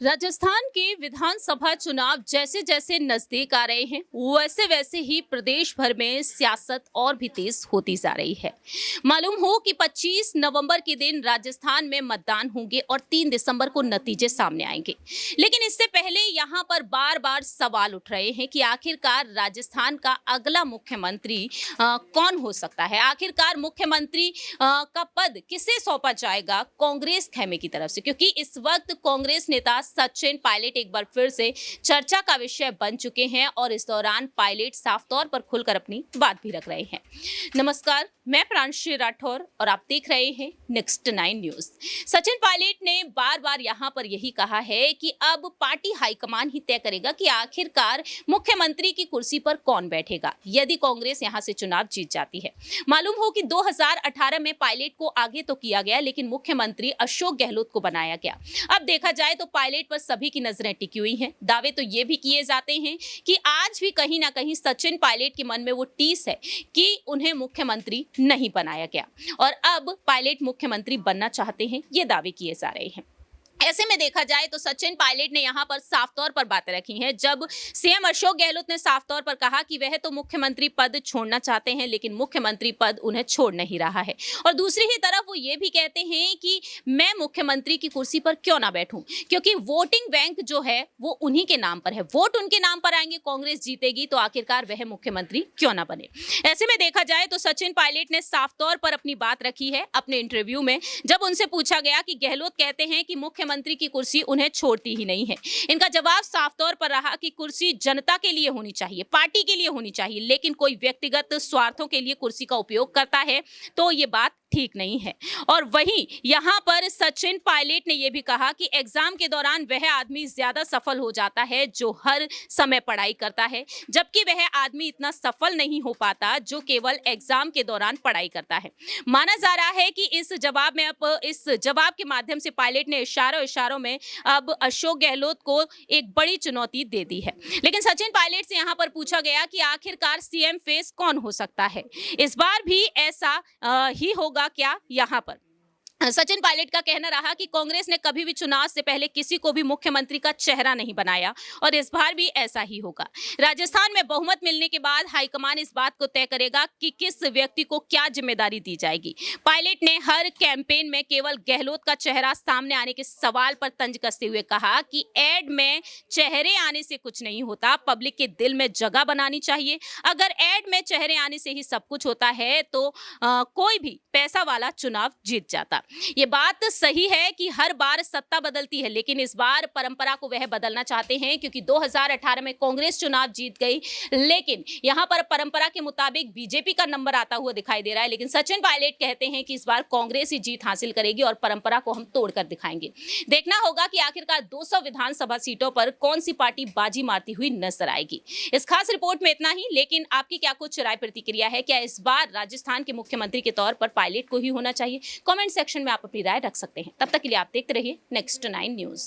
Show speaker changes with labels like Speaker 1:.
Speaker 1: राजस्थान के विधानसभा चुनाव जैसे जैसे नजदीक आ रहे हैं वैसे वैसे ही प्रदेश भर में सियासत और भी तेज होती जा रही है। मालूम हो कि 25 नवंबर के दिन राजस्थान में मतदान होंगे और 3 दिसंबर को नतीजे सामने आएंगे। लेकिन इससे पहले यहाँ पर बार बार सवाल उठ रहे हैं कि आखिरकार राजस्थान का अगला मुख्यमंत्री कौन हो सकता है। आखिरकार मुख्यमंत्री का पद किसे सौंपा जाएगा कांग्रेस खेमे की तरफ से, क्योंकि इस वक्त कांग्रेस नेता सचिन पायलट एक बार फिर से चर्चा का विषय बन चुके हैं और इस दौरान पायलट साफ तौर पर खुलकर अपनी बात भी रख रहे हैं। नमस्कार, मैं प्रांशी राठौर और आप देख रहे हैं नेक्स्ट 9 न्यूज। सचिन पायलट ने बार बार यहां पर यही कहा है कि अब पार्टी हाईकमान ही तय करेगा कि आखिरकार मुख्यमंत्री की कुर्सी पर कौन बैठेगा यदि कांग्रेस यहां से चुनाव जीत जाती है। मालूम हो कि 2018 में पायलट को आगे तो किया गया, लेकिन मुख्यमंत्री अशोक गहलोत को बनाया गया। अब देखा जाए तो पायलट पर सभी की नजरें टिकी हुई हैं। दावे तो ये भी किए जाते हैं कि आज भी कहीं ना कहीं सचिन पायलट के मन में वो टीस है कि उन्हें मुख्यमंत्री नहीं बनाया गया और अब पायलट मुख्यमंत्री बनना चाहते हैं, ये दावे किए जा रहे हैं। ऐसे में देखा जाए तो सचिन पायलट ने यहां पर साफ तौर पर बातें रखी हैं, जब सीएम अशोक गहलोत ने साफ तौर पर कहा कि वह तो मुख्यमंत्री पद छोड़ना चाहते हैं लेकिन मुख्यमंत्री पद उन्हें छोड़ नहीं रहा है। और दूसरी ही तरफ वो ये भी कहते हैं कि मैं मुख्यमंत्री की कुर्सी पर क्यों ना बैठूं, क्योंकि वोटिंग बैंक जो है वो उन्हीं के नाम पर है। वोट उनके नाम पर आएंगे, कांग्रेस जीतेगी तो आखिरकार वह मुख्यमंत्री क्यों ना बने। ऐसे में देखा जाए तो सचिन पायलट ने साफ तौर पर अपनी बात रखी है अपने इंटरव्यू में, जब उनसे पूछा गया कि गहलोत कहते हैं कि मुख्यमंत्री की कुर्सी उन्हें छोड़ती ही नहीं है। इनका जवाब साफ तौर पर रहा कि कुर्सी जनता के लिए होनी चाहिए, पार्टी के लिए होनी चाहिए, लेकिन कोई व्यक्तिगत स्वार्थों के लिए कुर्सी का उपयोग करता है तो ये बात ठीक नहीं है। और वहीं यहां पर सचिन पायलट ने यह भी कहा कि एग्जाम के दौरान वह आदमी ज्यादा सफल हो जाता है जो हर समय पढ़ाई करता है, जबकि वह आदमी इतना सफल नहीं हो पाता जो केवल एग्जाम के दौरान पढ़ाई करता है। माना जा रहा है कि इस जवाब के माध्यम से पायलट ने इशारों में अब अशोक गहलोत को एक बड़ी चुनौती दे दी है। लेकिन सचिन पायलट से यहां पर पूछा गया कि आखिरकार सीएम फेस कौन हो सकता है, इस बार भी ऐसा ही होगा क्या। यहां पर सचिन पायलट का कहना रहा कि कांग्रेस ने कभी भी चुनाव से पहले किसी को भी मुख्यमंत्री का चेहरा नहीं बनाया और इस बार भी ऐसा ही होगा। राजस्थान में बहुमत मिलने के बाद हाईकमान इस बात को तय करेगा कि किस व्यक्ति को क्या जिम्मेदारी दी जाएगी। पायलट ने हर कैंपेन में केवल गहलोत का चेहरा सामने आने के सवाल पर तंज कसते हुए कहा कि एड में चेहरे आने से कुछ नहीं होता, पब्लिक के दिल में जगह बनानी चाहिए। अगर एड में चेहरे आने से ही सब कुछ होता है तो कोई भी पैसा वाला चुनाव जीत जाता। ये बात सही है कि हर बार सत्ता बदलती है, लेकिन इस बार परंपरा को वह बदलना चाहते हैं, क्योंकि 2018 में कांग्रेस चुनाव जीत गई, लेकिन यहां पर परंपरा के मुताबिक बीजेपी का नंबर आता हुआ दिखाई दे रहा है। लेकिन सचिन पायलट कहते हैं कि इस बार कांग्रेस ही जीत हासिल करेगी और परंपरा को हम तोड़कर दिखाएंगे। देखना होगा कि आखिरकार 200 विधानसभा सीटों पर कौन सी पार्टी बाजी मारती हुई नजर आएगी। इस खास रिपोर्ट में इतना ही, लेकिन आपकी क्या कुछ राय प्रतिक्रिया है? क्या इस बार राजस्थान के मुख्यमंत्री के तौर पर पायलट को ही होना चाहिए? कमेंट सेक्शन में आप अपनी राय रख सकते हैं। तब तक के लिए आप देखते रहिए नेक्स्ट 9 न्यूज।